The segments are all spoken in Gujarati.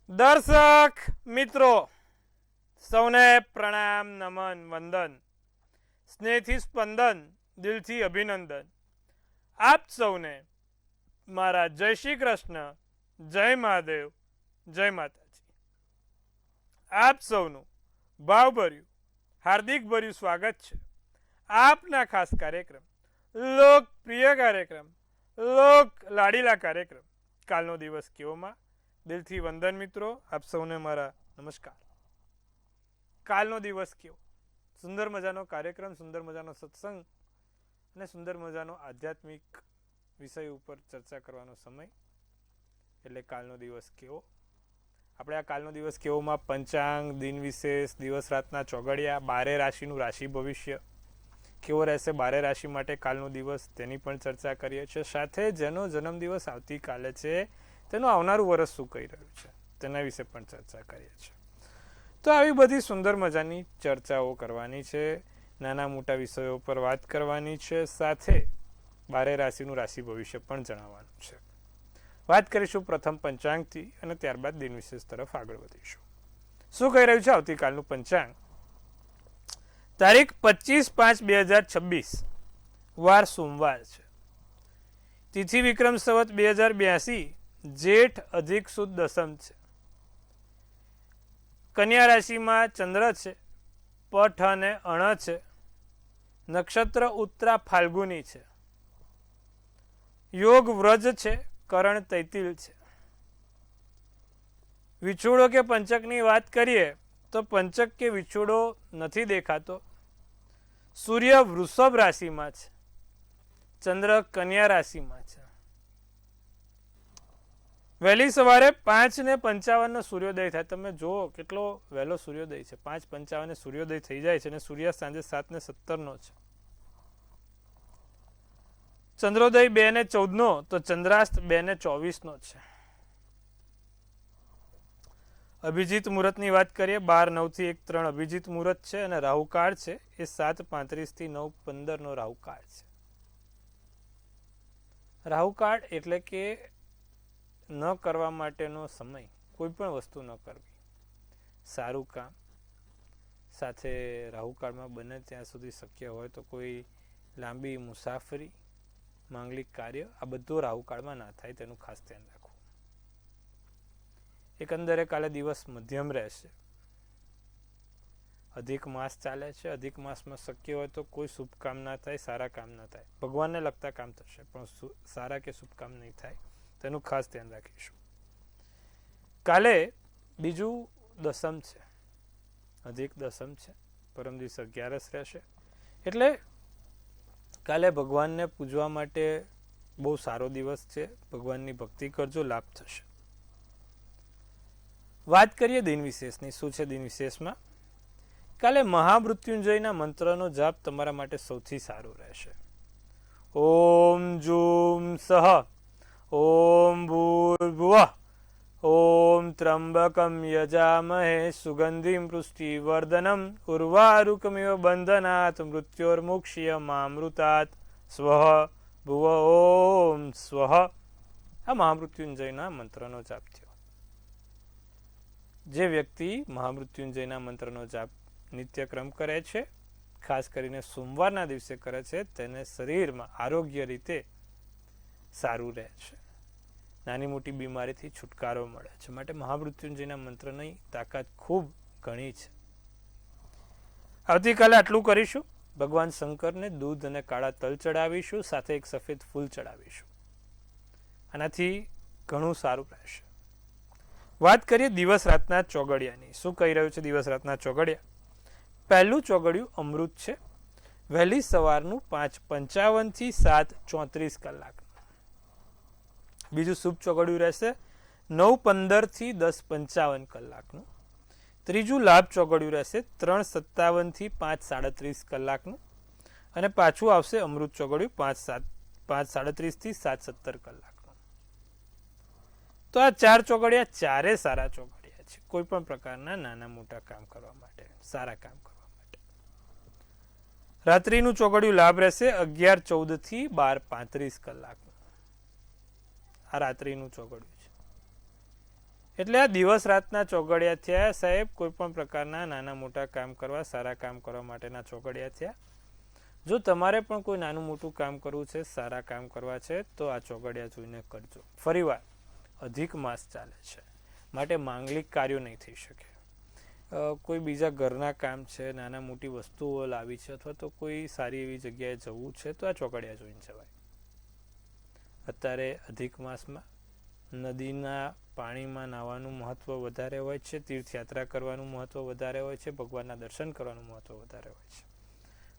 દર્શક મિત્રો સૌને પ્રણામ, નમન, વંદન, સ્નેહથી સ્પંદન, દિલથી અભિનંદન. આપ સૌને મારા જય શ્રી કૃષ્ણ, જય મહાદેવ, જય માતાજી. આપ સૌનું ભાવભર્યું હાર્દિક ભર્યું સ્વાગત છે આપના ખાસ કાર્યક્રમ, લોકપ્રિય કાર્યક્રમ, લોક લાડીલા કાર્યક્રમ કાલનો દિવસ કેવોમાં. દિલથી વંદન મિત્રો, આપ સૌને મારા નમસ્કાર. કાલનો દિવસ કેવો, સુંદર મજાનો કાર્યક્રમ, સુંદર મજાનો સત્સંગ અને સુંદર મજાનો આધ્યાત્મિક વિષય ઉપર ચર્ચા કરવાનો સમય, એટલે કાલનો દિવસ કેવો. આપણે આ કાલનો દિવસ કેવોમાં પંચાંગ, દિન વિશેષ, દિવસ રાતના ચોગડિયા, 12 રાશિનું રાશિ ભવિષ્ય કેવો રહેશે 12 રાશિ માટે કાલનો દિવસ, તેની પણ ચર્ચા કરીએ છીએ. સાથે જેનો જન્મદિવસ આવતીકાલે છે તેનું આવનારું વર્ષ શું કહી રહ્યું છે તેના વિશે પણ ચર્ચા કરીએ છીએ. તો આવી બધી સુંદર મજાની ચર્ચાઓ કરવાની છે, નાના મોટા વિષયો પર વાત કરવાની છે, સાથે 12 રાશિનું રાશિ ભવિષ્ય પણ જણાવવાનું છે. વાત કરીશું પ્રથમ પંચાંગથી અને ત્યારબાદ દિન વિશેષ તરફ આગળ વધીશું. શું કહી રહ્યું છે આવતીકાલનું પંચાંગ? તારીખ 25/5/2026, વાર સોમવાર છે. તિથિ વિક્રમ સંવત 2082, જેઠ અધિક સુદ દસમ છે. કન્યા રાશિમાં ચંદ્ર છે, પઠ અને અણ છે. નક્ષત્ર ઉત્તરા ફાલ્ગુની છે. યોગ વ્રજ છે, કરણ તૈતિલ છે. વિછોડો કે પંચકની વાત કરીએ તો પંચક કે વિછોડો નથી દેખાતો. સૂર્ય વૃષભ રાશિમાં છે, ચંદ્ર કન્યા રાશિમાં છે. વહેલી સવારે 5:55 સૂર્યોદય થાય. તમે જુઓ કેટલો વહેલો સૂર્યોદય છે, 5:55 સૂર્યોદય થઈ જાય છે અને સૂર્યાસ્ત સાંજે 7:17 છે. ચંદ્રોદય 2:14 તો ચંદ્રાસ્ત 2:24 છે. અભિજીત મુહૂર્તની વાત કરીએ 12:09 થી 1:03 અભિજીત મુહૂર્ત છે અને રાહુકાળ છે એ 7:35 થી 9:15 રાહુકાળ છે. રાહુકાળ એટલે કે ન કરવા માટેનો સમય, કોઈ પણ વસ્તુ ન કરવી, સારું કામ, સાથે રાહુકાળમાં બને ત્યાં સુધી શક્ય હોય તો કોઈ લાંબી મુસાફરી, માંગલિક કાર્ય, આ બધું રાહુકાળમાં ના થાય તેનું ખાસ ધ્યાન રાખવું. એકંદરે કાલે દિવસ મધ્યમ રહેશે. અધિક માસ ચાલે છે, અધિક માસમાં શક્ય હોય તો કોઈ શુભ કામ ના થાય, સારા કામ ના થાય. ભગવાનને લગતા કામ થશે પણ સારા કે શુભ કામ નહીં થાય, તેનું ખાસ ધ્યાન રાખીશું. કાલે બીજું દસમ છે, અધિક દસમ છે, પરમ દિવસ 11 રહેશે. એટલે કાલે ભગવાનને પૂજવા માટે બહુ સારો દિવસ છે. ભગવાનની ભક્તિ કરજો, લાભ થશે. વાત કરીએ દિન વિશેષની. શું છે દિન વિશેષમાં? કાલે મહામૃત્યુંજયના મંત્રનો જાપ તમારા માટે સૌથી સારું રહેશે. ઓમ જૂમ સહ, ઓમ ભૂર્ભુવઃ, ઓમ ત્રંબકમ યજામહે સુગંધિમ પુષ્ટિવર્ધનમ ઉર્વારુકમિવ બંધનાત મૃત્યોર્મુક્ષ્ય મામૃતાત સ્વઃ ભુવ ઓમ સ્વઃ. આ મહામૃત્યુંજયના મંત્રનો જાપ થયો. જે વ્યક્તિ મહામૃત્યુંજયના મંત્રનો જાપ નિત્યક્રમ કરે છે, ખાસ કરીને સોમવારના દિવસે કરે છે, તેને શરીરમાં આરોગ્ય રીતે સારું રહે છે, નાની મોટી બીમારીથી છુટકારો મળે છે. માટે મહામૃત્યુંજયના મંત્રની તાકાત ખૂબ ઘણી છે. આવતીકાલે આટલું કરીશું. ભગવાન શંકરને દૂધ અને કાળા તલ ચડાવીશું, સાથે એક સફેદ ફૂલ ચડાવીશું. આનાથી ઘણું સારું રહેશે. વાત કરીએ દિવસ રાતના ચોગડિયાની. શું કહી રહ્યું છે દિવસ રાતના ચોગડિયા? પહેલું ચોગડિયું અમૃત છે, વહેલી સવારનું 5:55 થી 7:34 કલાક. બીજું શુભ ચોગડિયું રહેશે 9:15 થી 10:55 કલાકનું. ત્રીજું લાભ ચોગડિયું રહેશે 3:57 થી 5:37 કલાકનું. અને પાછું આવશે અમૃત ચોગડિયું 5:37 થી 7:17 કલાકનું. તો આ 4 ચોગડિયા ચારે સારા ચોગડિયા છે, કોઈ પણ પ્રકારના નાના મોટા કામ કરવા માટે, સારા કામ કરવા માટે. રાત્રિનું ચોગડિયું લાભ રહેશે 11:14 થી 12:35 કલાકનું. આ રાત્રિનું ચોગડિયું છે. એટલે આ દિવસ રાતના ચોઘડિયા થયા સાહેબ. કોઈ પણ પ્રકારના નાના મોટા કામ કરવા, સારા કામ કરવા માટેના ચોઘડિયા થયા. જો તમારે પણ કોઈ નાનું મોટું કામ કરવું છે, સારા કામ કરવા છે, તો આ ચોઘડિયા જોઈને કરજો. ફરીવાર અધિક માસ ચાલે છે માટે માંગલિક કાર્યો નહીં થઈ શકે. કોઈ બીજા ઘરના કામ છે, નાના મોટી વસ્તુઓ લાવી છે, અથવા તો કોઈ સારી એવી જગ્યાએ જવું છે, તો આ ચોઘડિયા જોઈને જવાય. અત્યારે અધિક માસમાં નદીના પાણીમાં નાહવાનું મહત્વ વધારે હોય છે, તીર્થયાત્રા કરવાનું મહત્વ વધારે હોય છે, ભગવાનના દર્શન કરવાનું મહત્વ વધારે હોય છે.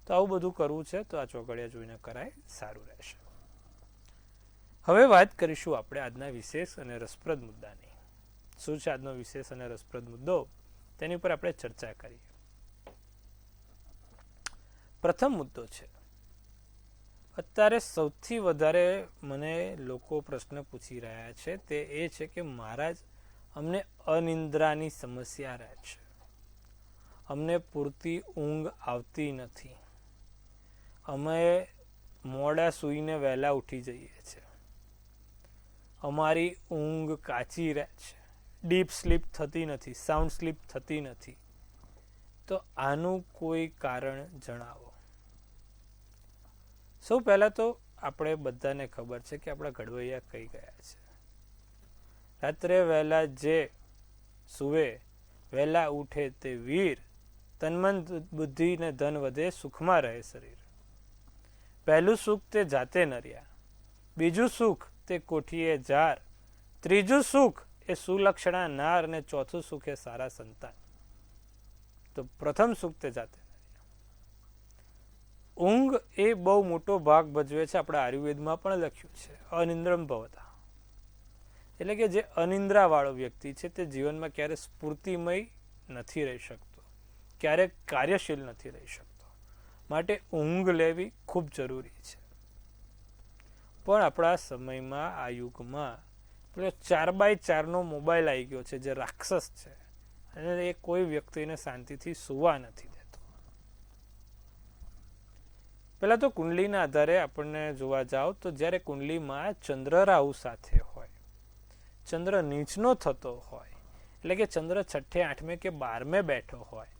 તો આવું બધું કરવું છે તો આ ચોઘડિયા જોઈને કરાય, સારું રહેશે. હવે વાત કરીશું આપણે આજના વિશેષ અને રસપ્રદ મુદ્દાની. શું છે આજનો વિશેષ અને રસપ્રદ મુદ્દો, તેની ઉપર આપણે ચર્ચા કરીએ. પ્રથમ મુદ્દો છે, અત્યારે સૌથી વધારે મને લોકો પ્રશ્ન પૂછી રહ્યા છે તે એ છે કે મહારાજ, અમને અનિદ્રાની સમસ્યા રહે છે, અમને પૂરતી ઊંઘ આવતી નથી, અમે મોડા સૂઈને વહેલા ઉઠી જઈએ છીએ, અમારી ઊંઘ કાચી રહે છે, ડીપ સ્લીપ થતી નથી, સાઉન્ડ સ્લીપ થતી નથી. તો આનું કોઈ કારણ જણાવો. સૌ પહેલાં તો આપણે બધાને ખબર છે કે આપણા ઘડવૈયા કહી ગયા છે, રાત્રે વહેલા જે સૂવે વહેલા ઉઠે તે વીર, તનમન બુદ્ધિ ને ધન વધે, સુખમાં રહે શરીર. પહેલું સુખ તે જાતે નર્યા, બીજું સુખ તે કોઠીએ જાર, ત્રીજું સુખ એ સુલક્ષણા નાર, અને ચોથું સુખ એ સારા સંતાન. તો પ્રથમ સુખ તે જાતે નર્યા. ઊંઘ એ બહુ મોટો ભાગ ભજવે છે. આપણે આયુર્વેદમાં પણ લખ્યું છે, અનિદ્રમ ભવતા. એટલે કે જે અનિદ્રા વાળો વ્યક્તિ છે તે જીવનમાં ક્યારે સ્ફૂર્તિમય નથી રહી શકતો, ક્યારેક કાર્યશીલ નથી રહી શકતો. માટે ઊંઘ લેવી ખૂબ જરૂરી છે. પણ આપણા સમયમાં, આ યુગમાં પેલો 4x4નો મોબાઈલ આવી ગયો છે, જે રાક્ષસ છે, અને એ કોઈ વ્યક્તિને શાંતિથી સૂવા નથી દેતો. પહેલાં તો કુંડલીના આધારે આપણને જોવા જાઓ તો જ્યારે કુંડલીમાં ચંદ્ર રાહુ સાથે હોય, ચંદ્ર નીચનો થતો હોય, એટલે કે ચંદ્ર 6ઠે 8મે કે 12મે બેઠો હોય,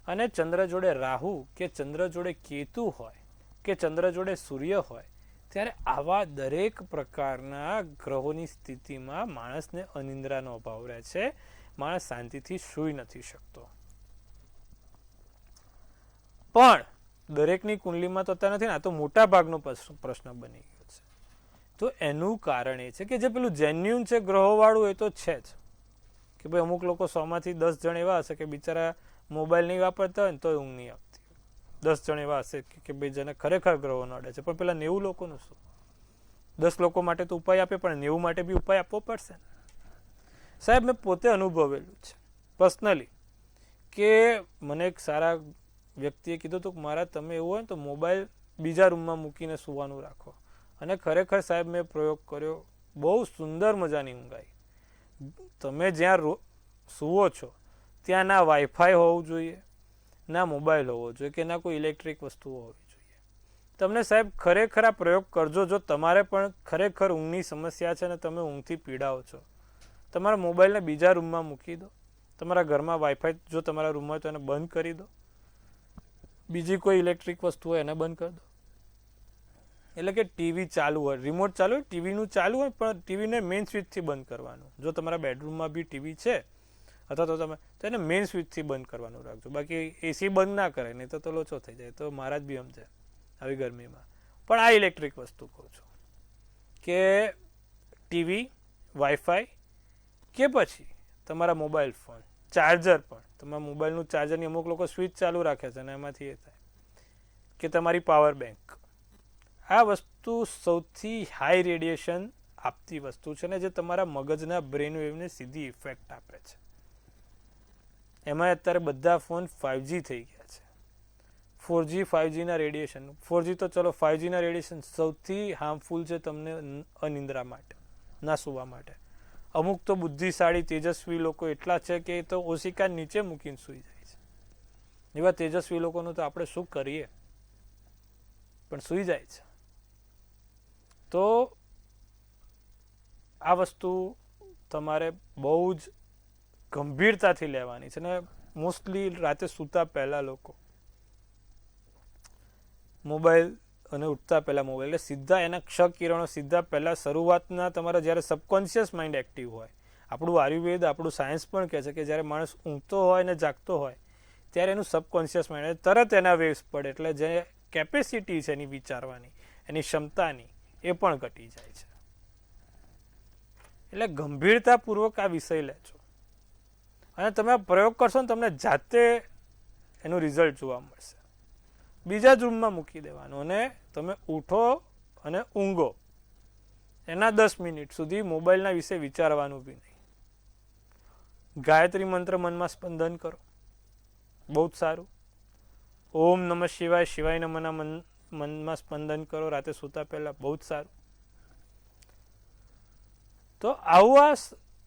અને ચંદ્ર જોડે રાહુ કે ચંદ્ર જોડે કેતુ હોય કે ચંદ્ર જોડે સૂર્ય હોય, ત્યારે આવા દરેક પ્રકારના ગ્રહોની સ્થિતિમાં માણસને અનિદ્રાનો અભાવ રહે છે. માણસ શાંતિથી સૂઈ નથી શકતો. પણ દરેકની કુંડલીમાં તો અત્યારે નથી ને, આ તો મોટા ભાગનો પ્રશ્ન બની ગયો છે. તો એનું કારણ એ છે કે જે પેલું જેન્યુન છે ગ્રહોવાળું, એ તો છે જ કે ભાઈ અમુક લોકો 100માંથી 10 જણ એવા હશે કે બિચારા મોબાઈલ નહીં વાપરતા હોય ને તોય ઊંઘ નહીં આવતી. 10 જણ એવા હશે કે ભાઈ જેને ખરેખર ગ્રહો નડે છે. પણ પેલા 90 લોકોનું શું? 10 લોકો માટે તો ઉપાય આપે, પણ 90 માટે બી ઉપાય આપવો પડશે ને. સાહેબ, મેં પોતે અનુભવેલું છે પર્સનલી, કે મને એક સારા વ્યક્તિએ કીધું હતું કે મારા તમે એવું હોય ને તો મોબાઈલ બીજા રૂમમાં મૂકીને સૂવાનું રાખો. અને ખરેખર સાહેબ મેં પ્રયોગ કર્યો, બહુ સુંદર મજાની ઊંઘ આવી. તમે જ્યાં સૂવો છો ત્યાં ના વાઈફાઈ હોવું જોઈએ, ના મોબાઈલ હોવો જોઈએ, કે ના કોઈ ઇલેક્ટ્રિક વસ્તુઓ હોવી જોઈએ. તમને સાહેબ ખરેખર આ પ્રયોગ કરજો. જો તમારે પણ ખરેખર ઊંઘની સમસ્યા છે અને તમે ઊંઘથી પીડાઓ છો, તમારા મોબાઈલને બીજા રૂમમાં મૂકી દો. તમારા ઘરમાં વાઈફાઈ જો તમારા રૂમમાં હોય તો એને બંધ કરી દો. બીજી કોઈ ઇલેક્ટ્રિક વસ્તુ હોય એને બંધ કરી દો. એટલે કે ટીવી ચાલુ હોય, રિમોટ ચાલુ હોય, ટીવીનું ચાલુ હોય, પણ ટીવીને મેઇન સ્વિચથી બંધ કરવાનું. જો તમારા બેડરૂમમાં બી ટીવી છે અથવા તો તમે તો એને મેઇન સ્વિચથી બંધ કરવાનું રાખજો. બાકી એસી બંધ ના કરે, નહીં તો લોચો થઈ જાય. તો મહારાજ બી સમજે આવી ગરમીમાં. પણ આ ઇલેક્ટ્રિક વસ્તુ કહું છું કે ટીવી, વાઈફાઈ કે પછી તમારા મોબાઈલ ફોન, ચાર્જર પણ, તમારા મોબાઈલનું ચાર્જરની અમુક લોકો સ્વિચ ચાલુ રાખે છે અને એમાંથી એ થાય, કે તમારી પાવર બેંક. આ વસ્તુ સૌથી હાઈ રેડિયેશન આપતી વસ્તુ છે ને જે તમારા મગજના બ્રેન વેવને સીધી ઇફેક્ટ આપે છે. એમાં અત્યારે બધા ફોન 5G થઈ ગયા છે. 4G 5Gના રેડિયેશન, 4G તો ચલો 5Gના રેડિયેશન સૌથી હાર્મફુલ છે તમને અનિદ્રા માટે, ના સૂવા માટે. અમુક તો બુદ્ધિશાળી તેજસ્વી લોકો એટલા છે કે એ તો ઓશિકા નીચે મૂકીને સૂઈ જાય છે. એવા તેજસ્વી લોકોનું તો આપણે શું કરીએ, પણ સૂઈ જાય છે. તો આ વસ્તુ તમારે બહુ જ ગંભીરતાથી લેવાની છે. ને મોસ્ટલી રાતે સૂતા પહેલાં લોકો મોબાઈલ અને ઉઠતા પહેલાં મોબાઈલ, એટલે સીધા એના ક્ષ-કિરણો સીધા પહેલાં શરૂઆતના તમારા જ્યારે સબકોન્શિયસ માઇન્ડ એક્ટિવ હોય, આપણું આયુર્વેદ, આપણું સાયન્સ પણ કહે છે કે જ્યારે માણસ ઊંઘતો હોય ને જાગતો હોય ત્યારે એનું સબકોન્શિયસ માઇન્ડ તરત એના વેવ્સ પડે, એટલે જે કેપેસિટી છે એની વિચારવાની, એની ક્ષમતાની, એ પણ ઘટી જાય છે. એટલે ગંભીરતાપૂર્વક આ વિષય લેજો અને તમે પ્રયોગ કરશો ને તમને જાતે એનું રિઝલ્ટ જોવા મળશે. બીજા જ રૂમમાં મૂકી દેવાનું અને તમે ઉઠો અને ઊંઘો એના 10 મિનિટ સુધી મોબાઈલના વિશે વિચારવાનું બી નહીં. ગાયત્રી મંત્ર મનમાં સ્પંદન કરો, બહુ જ સારું. ઓમ નમઃ શિવાય, શિવાય નમઃના મનમાં સ્પંદન કરો રાતે સૂતા પહેલાં, બહુ જ સારું. તો આવું આ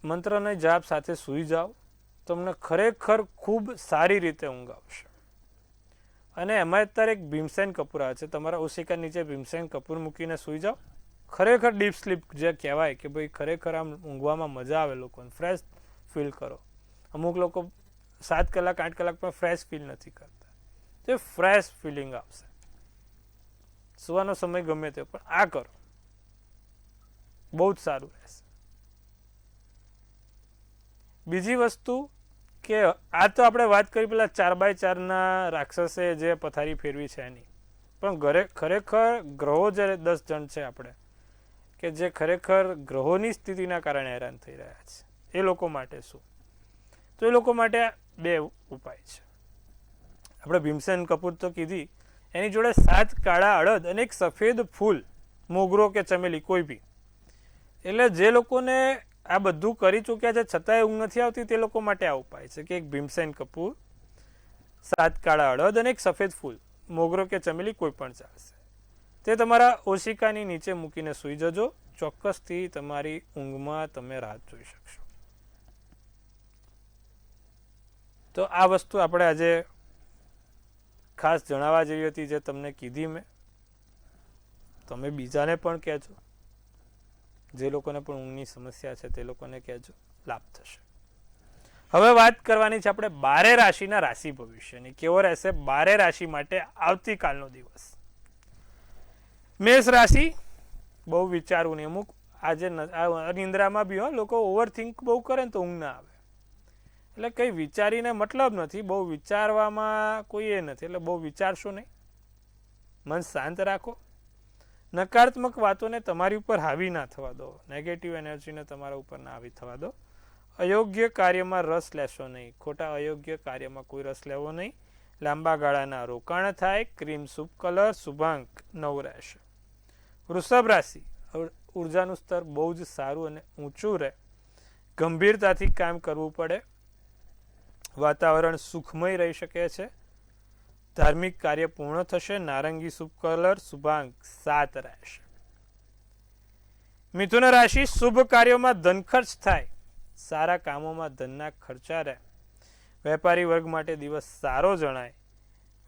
મંત્રને જાપ સાથે સૂઈ જાઓ, તમને ખરેખર ખૂબ સારી રીતે ઊંઘ આવશે. અને એમાં અત્યારે એક ભીમસેન કપૂર આવે છે, તમારા ઓશિકા નીચે ભીમસેન કપૂર મૂકીને સૂઈ જાઓ. ખરેખર ડીપ સ્લીપ જે કહેવાય કે ભાઈ ખરેખર આમ ઊંઘવામાં મજા આવે, લોકોને ફ્રેશ ફીલ કરો. અમુક લોકો 7 કલાક 8 કલાક પણ ફ્રેશ ફીલ નથી કરતા, તે ફ્રેશ ફિલિંગ આવશે. સુવાનો સમય ગમે તે, પણ આ કરો, બહુ જ સારું રહેશે. બીજી વસ્તુ કે આ તો આપણે વાત કરી પેલા 4x4ના રાક્ષસે જે પથારી ફેરવી છે એની, પણ ખરેખર ગ્રહો જે 10 જણ છે આપણે કે જે ખરેખર ગ્રહોની સ્થિતિના કારણે હેરાન થઈ રહ્યા છે, એ લોકો માટે શું? તો એ લોકો માટે 2 ઉપાય છે. આપણે ભીમસેન કપૂર તો કીધી, એની જોડે 7 કાળા અડદ અને એક સફેદ ફૂલ, મોગરો કે ચમેલી કોઈ બી. એટલે જે લોકોને આ બધું કરી ચૂક્યા છે છતાંય ઊંઘ નથી આવતી તે લોકો માટે આ ઉપાય છે કે એક ભીમસેન કપૂર, 7 કાળા અડદ અને એક સફેદ ફૂલ, મોગરો કે ચમેલી કોઈ પણ ચાલશે. તે તમારા ઓશિકાની નીચે મૂકીને સૂઈ જજો, ચોક્કસથી તમારી ઊંઘમાં તમે રાહત જોઈ શકશો. તો આ વસ્તુ આપણે આજે ખાસ જણાવવા જેવી હતી, જે તમને કીધી મેં. તમે બીજાને પણ કહેજો, જે લોકોને પણ ઊંઘની સમસ્યા છે તે લોકોને કહેજો, લાભ થશે. હવે વાત કરવાની છે આપણે 12 રાશિના રાશિ ભવિષ્યની. કેવો રહેશે 12 રાશિ માટે આવતીકાલનો દિવસ? મેષ રાશિ, બહુ વિચારવું નહીં. અમુક આજે નિંદ્રામાં બી લોકો ઓવરથિંક બહુ કરે ને તો ઊંઘ ના આવે, એટલે કંઈ વિચારીને મતલબ નથી, બહુ વિચારવામાં કોઈ એ નથી, એટલે બહુ વિચારશો નહીં, મન શાંત રાખો. નકારાત્મક વાતોને તમારી ઉપર હાવી ના થવા દો, નેગેટિવ એનર્જીને તમારા ઉપર ના હાવી થવા દો. અયોગ્ય કાર્યમાં રસ લેશો નહીં, ખોટા અયોગ્ય કાર્યમાં કોઈ રસ લેવો નહીં. લાંબા ગાળાના રોકાણ થાય. ક્રીમ શુભ કલર, શુભાંક 9 રહેશે. વૃષભ રાશિ, ઉર્જાનું સ્તર બહુ જ સારું અને ઊંચું રહે, ગંભીરતાથી કામ કરવું પડે, વાતાવરણ સુખમય રહી શકે છે, ધાર્મિક કાર્ય પૂર્ણ થશે. નારંગી શુભ કલર, શુભાંક 7 રહેશે. મિથુન રાશિ, શુભ કાર્યોમાં ધન ખર્ચ થાય, સારા કામોમાં ધનના ખર્ચા રહે. વેપારી વર્ગ માટે દિવસ સારો જણાય,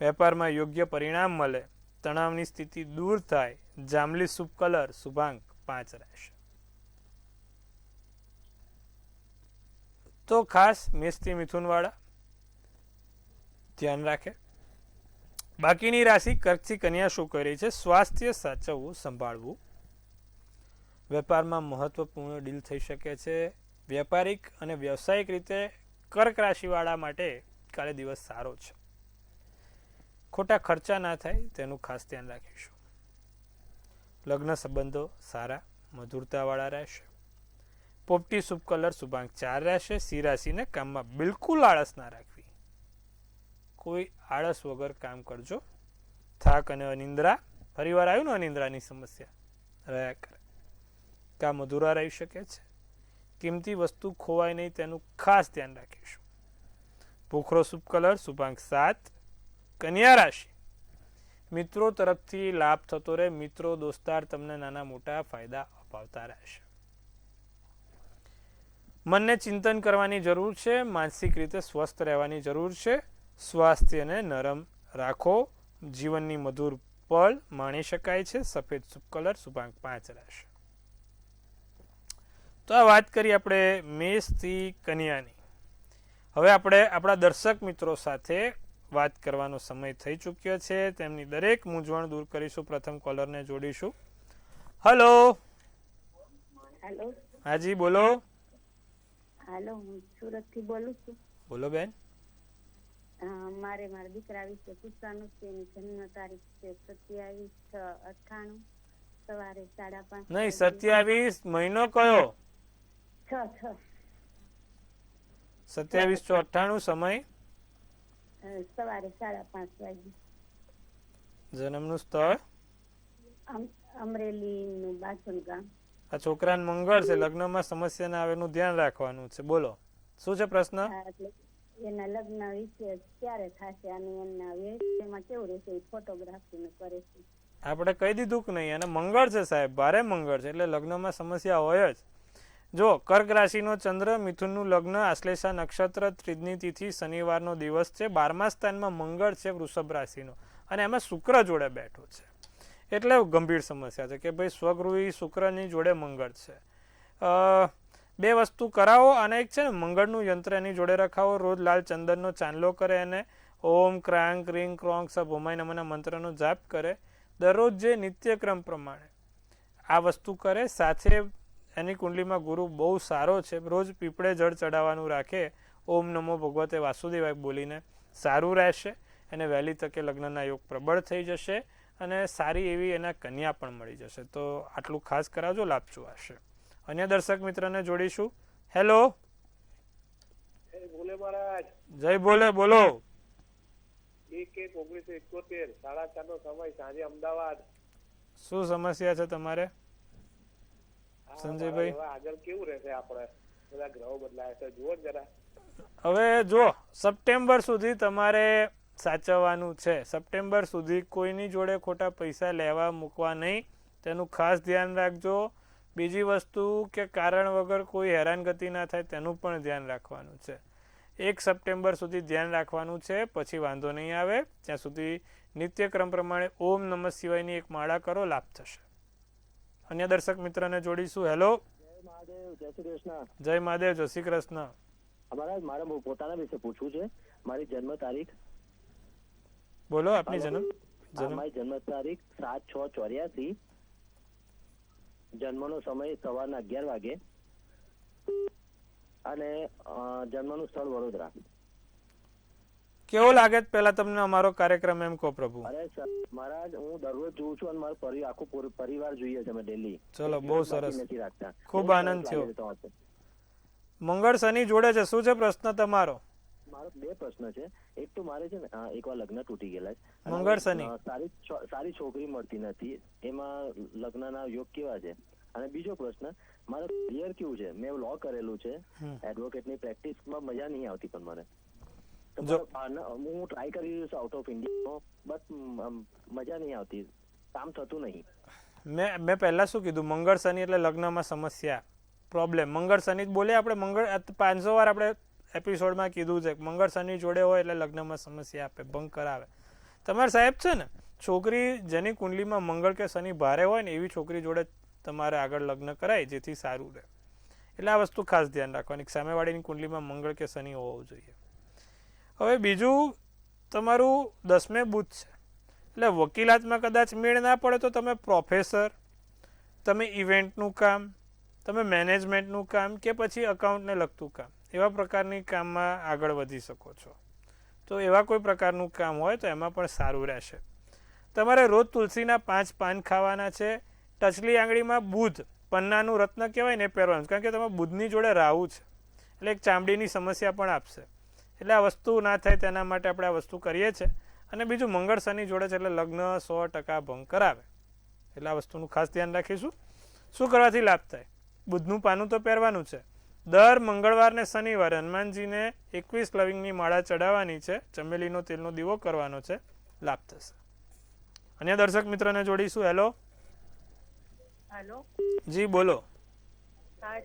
વેપારમાં યોગ્ય પરિણામ મળે, તણાવની સ્થિતિ દૂર થાય. જાંબલી શુભ કલર, શુભાંક 5 રહેશે. તો ખાસ મેષથી મિથુન વાળા ધ્યાન રાખે. બાકીની રાશિ કર્કથી કન્યા શું કરી રહી છે? સ્વાસ્થ્ય સાચવવું, સંભાળવું. વેપારમાં મહત્વપૂર્ણ ડીલ થઈ શકે છે. વ્યાપારિક અને વ્યવસાયિક રીતે કર્ક રાશિવાળા માટે કાલે દિવસ સારો છે. ખોટા ખર્ચા ના થાય તેનું ખાસ ધ્યાન રાખીશું. લગ્ન સંબંધો સારા, મધુરતાવાળા રહેશે. પોપટી શુભ કલર, શુભાંક 4 રહેશે. સિંહ રાશિને કામમાં બિલકુલ આળસ ના રાખવી, કોઈ આળસ વગર કામ કરજો. થાક અને અનિંદ્રા, ફરીવાર આવ્યું ને અનિંદ્રાની સમસ્યા રહ્યા કરે, કામ અધૂરા રહી શકે છે. કિંમતી વસ્તુ ખોવાય નહીં તેનું ખાસ ધ્યાન રાખીશું. ભૂખરો શુભ કલર, શુભાંક 7. કન્યા રાશિ, મિત્રો તરફથી લાભ થતો રહે. મિત્રો દોસ્તાર તમને નાના મોટા ફાયદા અપાવતા રહેશે. મનને ચિંતન કરવાની જરૂર છે, માનસિક રીતે સ્વસ્થ રહેવાની જરૂર છે. સ્વાસ્થ્યને નરમ રાખો, જીવનની મધુર પળ માણી શકાય છે. સફેદ શુભ કલર, શુભાંક 5 રહેશે. તો આ વાત કરી આપણે મેષથી કન્યાની. હવે આપણે આપણા દર્શક મિત્રો સાથે વાત કરવાનો સમય થઈ ચૂક્યો છે. તેમની દરેક મૂંઝવણ દૂર કરીશું. પ્રથમ કોલરને જોડીશું. હલો. હેલો. હાજી બોલો. હાલો, હું સુરત થી બોલું છું. બોલો બેન. મારે મારા દીકરા વિશે પૂછવાનું છે. એની જન્મ તારીખ છે 27/6/98 સવારે 5:30. નહીં, 27 મહિનો કયો? 27/6/98 સમય સવારે 5:30 વાગે. જન્મનું સ્થળ અમરેલી નું બાસણ ગામ. આ છોકરાને મંગળ છે, લગ્નમાં સમસ્યા ના આવે એનું ધ્યાન રાખવાનું છે. બોલો શું છે પ્રશ્ન? એટલે એના લગ્ન વિશે ક્યારે થશે અને એના વ્યવસાયમાં કેવું રહેશે એ ફોટોગ્રાફી નું કરે છે. આપણે કહી દીધું કે નહીં, અને મંગળ છે સાહેબ, ભારે મંગળ છે, એટલે લગ્નમાં સમસ્યા હોય જ. જો કર્ક રાશિનો ચંદ્ર, મિથુનનું લગ્ન, આશ્લેષા નક્ષત્ર, ત્રીજની તિથિ, શનિવારનો દિવસ છે, 12મા સ્થાનમાં મંગળ છે વૃષભ રાશિનો, અને એમાં શુક્ર જોડે બેઠો છે. એટલે ગંભીર સમસ્યા છે કે ભાઈ સ્વગૃહી શુક્રની જોડે મંગળ છે. બે વસ્તુ કરાવો, અને એક છે ને મંગળનું યંત્ર એની જોડે રખાવો. રોજ લાલ ચંદનનો ચાંદલો કરે, અને ઓમ ક્રાંગ ક્રીંગ ક્રોંગ સ ભોમાય નમના મંત્રનો જાપ કરે. દરરોજ જે નિત્યક્રમ પ્રમાણે આ વસ્તુ કરે. સાથે એની કુંડલીમાં ગુરુ બહુ સારો છે, રોજ પીપળે જળ ચડાવવાનું રાખે. ઓમ નમો ભગવતે વાસુદેવાય બોલીને સારું રહેશે. એને વહેલી તકે લગ્નના યોગ પ્રબળ થઈ જશે, અને સારી એવી એના કન્યા પણ મળી જશે. તો આટલું ખાસ કરાવજો, લાભ જોવાશે. અન્ય દર્શક મિત્રને જોડીશું. હેલો. જય બોલે, બોલો. 1/1/1971 4:30 સમય સાંજે અમદાવાદ. શું સમસ્યા છે તમારે સંજયભાઈ? આગળ કેવું રહેશે? આપણે બધા ગ્રહો બદલાય છે, જુઓ જરા. હવે જો સપ્ટેમ્બર સુધી તમારે સાચવવાનું છે. સપ્ટેમ્બર સુધી કોઈની જોડે ખોટા પૈસા લેવા મૂકવા નહીં, તેનું ખાસ ધ્યાન રાખજો. બીજી વસ્તુ કે કારણ વગર કોઈ હેરાનગતિ ના થાય તેનું પણ ધ્યાન રાખવાનું છે. 1 સપ્ટેમ્બર સુધી ધ્યાન રાખવાનું છે, પછી વાંધો નહીં આવે. ત્યાં સુધી નિત્યક્રમ પ્રમાણે ઓમ નમઃ શિવાયની એક માળા કરો, લાભ થશે. અન્ય દર્શક મિત્રને જોડીશું. હેલો. જય મહાદેવ, જય શ્રી કૃષ્ણ. જય મહાદેવ, જય શ્રી કૃષ્ણ. મારે પોતાના વિશે પૂછવું છે. મારી જન્મ તારીખ બોલો. આપની મારી જન્મ તારીખ 7/6/84. જન્મનો સમય સવારના 11 વાગે, અને જન્મનું સ્થળ વડોદરા. કેવો લાગે પેલા તમને અમારો કાર્યક્રમ, એમ કહો પ્રભુ? અરે સર મહારાજ, હું દરરોજ જોઉં છું, અને મારો આખો પરિવાર જોઈએ છે અમે ડેલી. ચલો, બહુ સરસ, નથી રાખતા. ખૂબ આનંદ થયો. મંગળ શનિ જોડે છે. શું છે પ્રશ્ન તમારો? મારો 2 પ્રશ્ન છે. એક તો મારે છે ને એકવાર લગ્ન તૂટી ગયેલા છે. મંગળ શનિ. સારી છોકરી મળતી નથી, એમાં લગ્નના યોગ કેવા છે? અને બીજો પ્રશ્ન, મારે કરિયર કેવું છે? મેં લો કરેલું છે, એડવોકેટની પ્રેક્ટિસમાં મજા નહીં આવતી, પણ મને હું ટ્રાય કરી રહ્યો છું આઉટ ઓફ ઇન્ડિયા, બટ મજા નહીં આવતી, કામ થતું નહીં. મેં પહેલા શું કીધું? મંગળ શનિ એટલે લગ્નમાં સમસ્યા, પ્રોબ્લેમ. મંગળ શનિ જ બોલે આપણે. મંગળ 500 વાર આપણે એપિસોડમાં કીધું છે. મંગળ શનિ જોડે હોય એટલે લગ્નમાં સમસ્યા આપે, ભંગ કરાવે. તમારે સાહેબ છે ને, છોકરી જેની કુંડલીમાં મંગળ કે શનિ ભારે હોય ને, એવી છોકરી જોડે તમારે આગળ લગ્ન કરાય, જેથી સારું રહે. એટલે આ વસ્તુ ખાસ ધ્યાન રાખવાની. સામેવાળીની કુંડલીમાં મંગળ કે શનિ હોવું જોઈએ. હવે બીજું, તમારું 10મે બુધ છે, એટલે વકીલાતમાં કદાચ મેળ ના પડે તો તમે પ્રોફેસર, તમે ઇવેન્ટનું કામ, તમે મેનેજમેન્ટનું કામ, કે પછી અકાઉન્ટને લગતું કામ, એવા પ્રકારની કામમાં આગળ વધી શકો છો. તો એવા કોઈ પ્રકારનું કામ હોય તો એમાં પણ સારું રહેશે. તમારે રોજ તુલસીના 5 પાન ખાવાના છે. ટચલી આંગળીમાં બુધ, પન્નાનું રત્ન કહેવાય ને, પહેરવાનું, કારણ કે તમે બુધની જોડે રાહુ છે, એટલે એક ચામડીની સમસ્યા પણ આપશે. એટલે આ વસ્તુ ના થાય તેના માટે આપણે આ વસ્તુ કરીએ છીએ. અને બીજું, મંગળ શનિ જોડે છે એટલે લગ્ન 100% ભંગ કરાવે. એટલે આ વસ્તુનું ખાસ ધ્યાન રાખીશું. શું કરવાથી લાભ થાય? બુધનું પાનું તો પહેરવાનું છે. દર મંગળવાર ને શનિવારે હનુમાનજીને 21 લવિંગની માળા ચડાવવાની છે. ચમેલીનો તેલનો દીવો કરવાનો છે, લાભ થશે. અન્ય દર્શક મિત્રને જોડીશું. હેલો. હેલો. જી બોલો.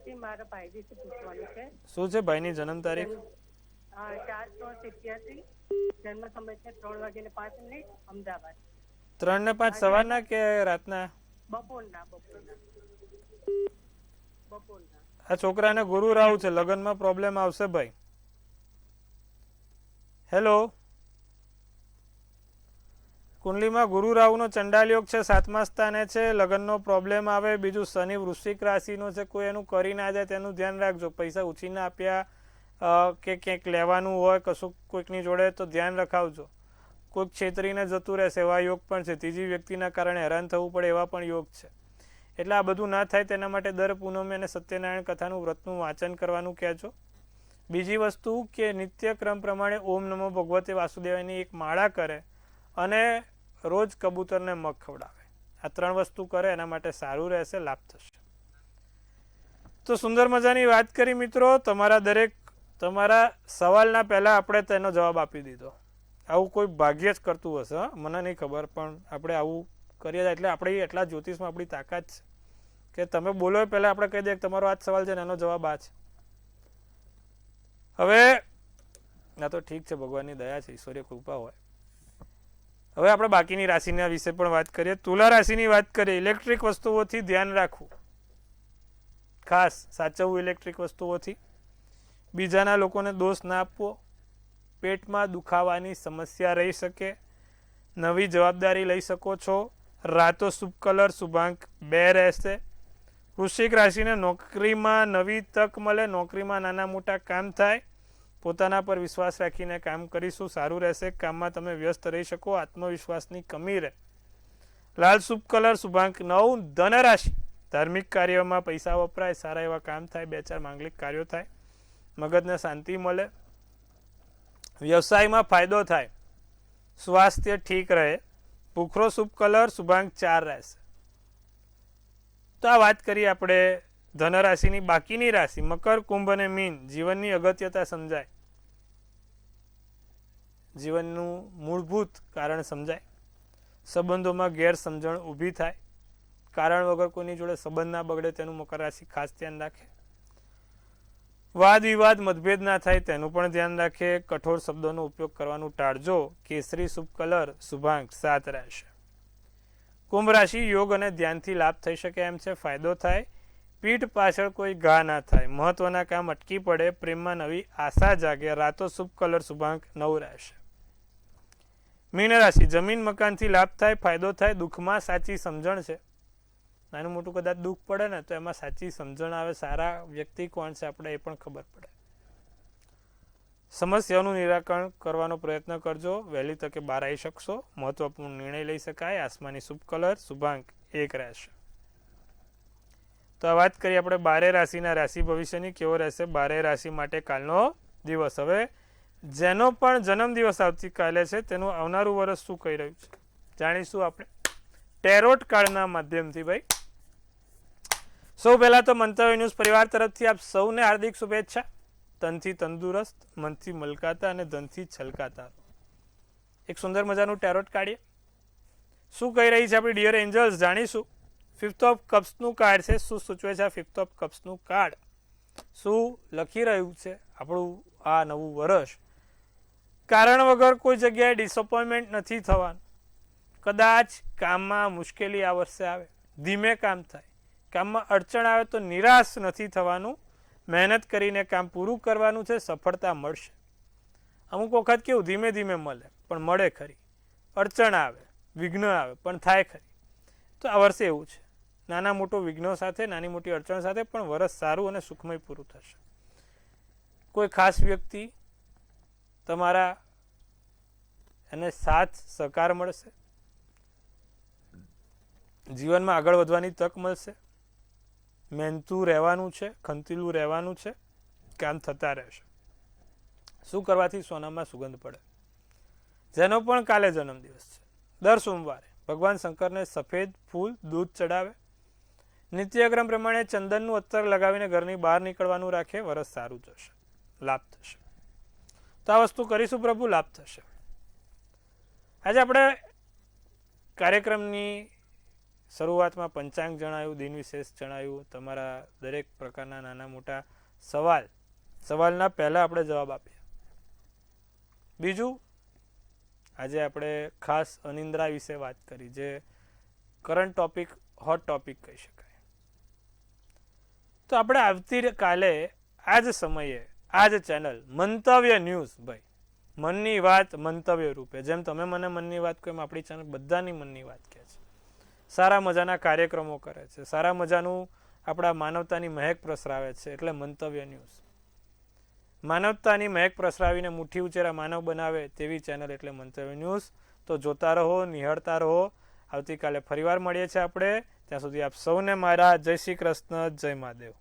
જી, મારા ભાઈ વિશે પૂછવાનું છે. શું છે ભાઈની જન્મ તારીખ? 4/6/87. જન્મ સમય છે 3:05 અમદાવાદ. 3 ને 5 સવારના કે રાતના? બપોરના. આ છોકરાને ગુરુ રાહુ છે, લગ્નમાં પ્રોબ્લેમ આવશે ભાઈ. હેલો, કુંડલીમાં ગુરુ રાહુનો ચંડાલ યોગ છે, 7મા સ્થાને છે, લગ્નનો પ્રોબ્લેમ આવે. બીજું શનિ વૃશ્ચિક રાશિનો છે, કોઈ એનું કરી ના જાય તેનું ધ્યાન રાખજો. પૈસા ઉછીના આપ્યા કે ક્યાંક લેવાનું હોય કશું કોઈકની જોડે તો ધ્યાન રખાવજો. કોઈક છેતરીને જતું રહેશે એવા યોગ પણ છે. ત્રીજી વ્યક્તિના કારણે હેરાન થવું પડે એવા પણ યોગ છે. એટલે આ બધું ના થાય તેના માટે દર પૂનમે અને સત્યનારાયણ કથાનું વ્રતનું વાંચન કરવાનું કહેજો. બીજી વસ્તુ કે નિત્યક્રમ પ્રમાણે ઓમ નમો ભગવતે વાસુદેવની એક માળા કરે અને રોજ કબૂતરને મગ ખવડાવે. આ 3 વસ્તુ કરે એના માટે સારું રહેશે, લાભ થશે. તો સુંદર મજાની વાત કરી મિત્રો. તમારા સવાલના પહેલાં આપણે તેનો જવાબ આપી દીધો. આવું કોઈ ભાગ્ય જ કરતું હશે, મને નહીં ખબર, પણ આપણે આવું કરીએ એટલે આપણે એટલા જ્યોતિષમાં આપણી તાકાત છે કે તમે બોલો પહેલાં આપણે કહી દઈએ કે તમારો આ જ સવાલ છે ને એનો જવાબ આ છે. હવે ના તો ઠીક છે, ભગવાનની દયા છે, ઈશ્વરીય કૃપા હોય. હવે આપણે બાકીની રાશિના વિશે પણ વાત કરીએ. તુલા રાશિની વાત કરીએ. ઇલેક્ટ્રિક વસ્તુઓથી ધ્યાન રાખવું, ખાસ સાચવવું ઇલેક્ટ્રિક વસ્તુઓથી. બીજાના લોકોને દોષ ના આપવો. પેટમાં દુખાવાની સમસ્યા રહી શકે. નવી જવાબદારી લઈ શકો છો. રાતો શુભ કલર શુભાંક 2 રહેશે. વૃશ્ચિક રાશિને નોકરીમાં નવી તક મળે, નોકરીમાં નાના મોટા કામ થાય. પોતાના પર વિશ્વાસ રાખીને કામ કરીશું, સારું રહેશે. કામમાં તમે વ્યસ્ત રહી શકો, આત્મવિશ્વાસની કમી રહે. લાલ શુભ કલર શુભાંક 9. ધન રાશિ ધાર્મિક કાર્યોમાં પૈસા વપરાય, સારા એવા કામ થાય, 2-4 માંગલિક કાર્યો થાય, મગજને શાંતિ મળે, વ્યવસાયમાં ફાયદો થાય, સ્વાસ્થ્ય ઠીક રહે. ભૂખરો શુભ કલર શુભાંક 4 રહેશે. તો આ વાત કરીએ આપણે ધનરાશિની. બાકીની રાશિ મકર, કુંભ અને મીન. જીવનની અગત્યતા સમજાય, જીવનનું મૂળભૂત કારણ સમજાય, સંબંધોમાં ગેરસમજણ ઊભી થાય, કારણ વગર કોઈની જોડે સંબંધ ના બગડે તેનું મકર રાશિ ખાસ ધ્યાન રાખે. વાદ વિવાદ મતભેદ ના થાય તેનું પણ ધ્યાન રાખે. કઠોર શબ્દોનો ઉપયોગ કરવાનું ટાળજો. કેસરી શુભ કલર શુભાંક 7 રહેશે. કુંભ રાશિ યોગ અને ધ્યાનથી લાભ થઈ શકે એમ છે, ફાયદો થાય. પીઠ પાછળ કોઈ ઘા ના થાય, મહત્વના કામ અટકી પડે, પ્રેમમાં નવી આશા જાગે. રાતો શુભ કલર શુભાંક 9 રહેશે. મીન રાશિ જમીન મકાનથી લાભ થાય, ફાયદો થાય. દુઃખમાં સાચી સમજણ છે. નાનું મોટું કદાચ દુઃખ પડે ને તો એમાં સાચી સમજણ આવે, સારા વ્યક્તિ કોણ છે આપણે એ પણ ખબર પડે. સમસ્યાઓનું નિરાકરણ કરવાનો પ્રયત્ન કરજો, વહેલી તકે બહાર આવી શકશો. મહત્વપૂર્ણ નિર્ણય લઈ શકાય. આસમાની શુભ કલર શુભાંક 1 રહેશે. તો આ વાત કરીએ આપણે 12 રાશિના રાશિ ભવિષ્યની. કેવો રહેશે 12 રાશિ માટે કાલનો દિવસ? હવે જેનો પણ જન્મદિવસ આવતીકાલે છે તેનું આવનારું વર્ષ શું કહી રહ્યું છે જાણીશું આપણે ટેરોટ કાર્ડના માધ્યમથી. ભાઈ સૌ પહેલા તો મંતવ્ય ન્યૂઝ પરિવાર તરફથી આપ સૌને હાર્દિક શુભેચ્છા. તનથી તંદુરસ્ત, મનથી મલકાતા અને ધનથી છલકાતા એક સુંદર મજાનું ટેરોટ કાઢીએ. શું કહી રહી છે આપણી ડિયર એન્જલ્સ જાણીશું. 5th ઓફ કપ્સનું કાર્ડ છે. શું સૂચવે છે આ 5th ઓફ કપ્સનું કાર્ડ? શું લખી રહ્યું છે આપણું આ નવું વર્ષ? કારણ વગર કોઈ જગ્યાએ ડિસઅપોઇન્ટમેન્ટ નથી થવાનું. કદાચ કામમાં મુશ્કેલી આ વર્ષે આવે, ધીમે કામ થાય, કામમાં અડચણ આવે તો નિરાશ નથી થવાનું. મહેનત કરીને કામ પૂરું કરવાનું છે, સફળતા મળશે. અમુક વખત કેવું ધીમે ધીમે મળે પણ મળે ખરી. અડચણ આવે, વિઘ્ન આવે પણ થાય ખરી. તો આ વર્ષે એવું છે, નાના મોટો વિઘ્નો સાથે, નાની મોટી અડચણ સાથે પણ વર્ષ સારું અને સુખમય પૂરું થશે. કોઈ ખાસ વ્યક્તિ તમારા એને સાથ સહકાર મળશે. જીવનમાં આગળ વધવાની તક મળશે. મહેનતું રહેવાનું છે, ખંતીલું રહેવાનું છે, કામ થતા રહેશે. શું કરવાથી સોનામાં સુગંધ પડે? જેનો પણ કાલે જન્મદિવસ છે, દર સોમવારે ભગવાન શંકરને સફેદ ફૂલ દૂધ ચડાવે. નિત્યક્રમ પ્રમાણે ચંદનનું અત્તર લગાવીને ઘરની બહાર નીકળવાનું રાખે. વરસ સારું જશે, લાભ થશે. તો આ વસ્તુ કરીશું પ્રભુ, લાભ થશે. આજે આપણે કાર્યક્રમની શરૂઆતમાં પંચાંગ જણાવ્યું, દિન વિશેષ જણાવ્યું, તમારા દરેક પ્રકારના નાના મોટા સવાલના પહેલાં આપણે જવાબ આપ્યા. બીજું આજે આપણે ખાસ અનિંદ્રા વિશે વાત કરી, જે કરંટ ટોપિક, હોટ ટોપિક કહી શકાય. તો આપણે આવતીકાલે આ જ સમયે આ જ ચેનલ મંતવ્ય ન્યૂઝ ભાઈ મનની વાત મંતવ્ય રૂપે, જેમ તમે મને મનની વાત કહો એમ આપણી ચેનલ બધાની મનની વાત કહે છે, સારા મજાના કાર્યક્રમો કરે છે, સારા મજાનું આપણા માનવતાની મહેક પ્રસરાવે છે, એટલે મંતવ્ય ન્યૂઝ. માનવતાની મહેક પ્રસરાવીને મુઠ્ઠી ઉચેરા માનવ બનાવે તેવી ચેનલ એટલે મંતવ્ય ન્યૂઝ. તો જોતા રહો, નિહાળતા રહો. આવતીકાલે ફરીવાર મળીએ છીએ આપણે. ત્યાં સુધી આપ સૌને મારા જય શ્રી કૃષ્ણ, જય મહાદેવ.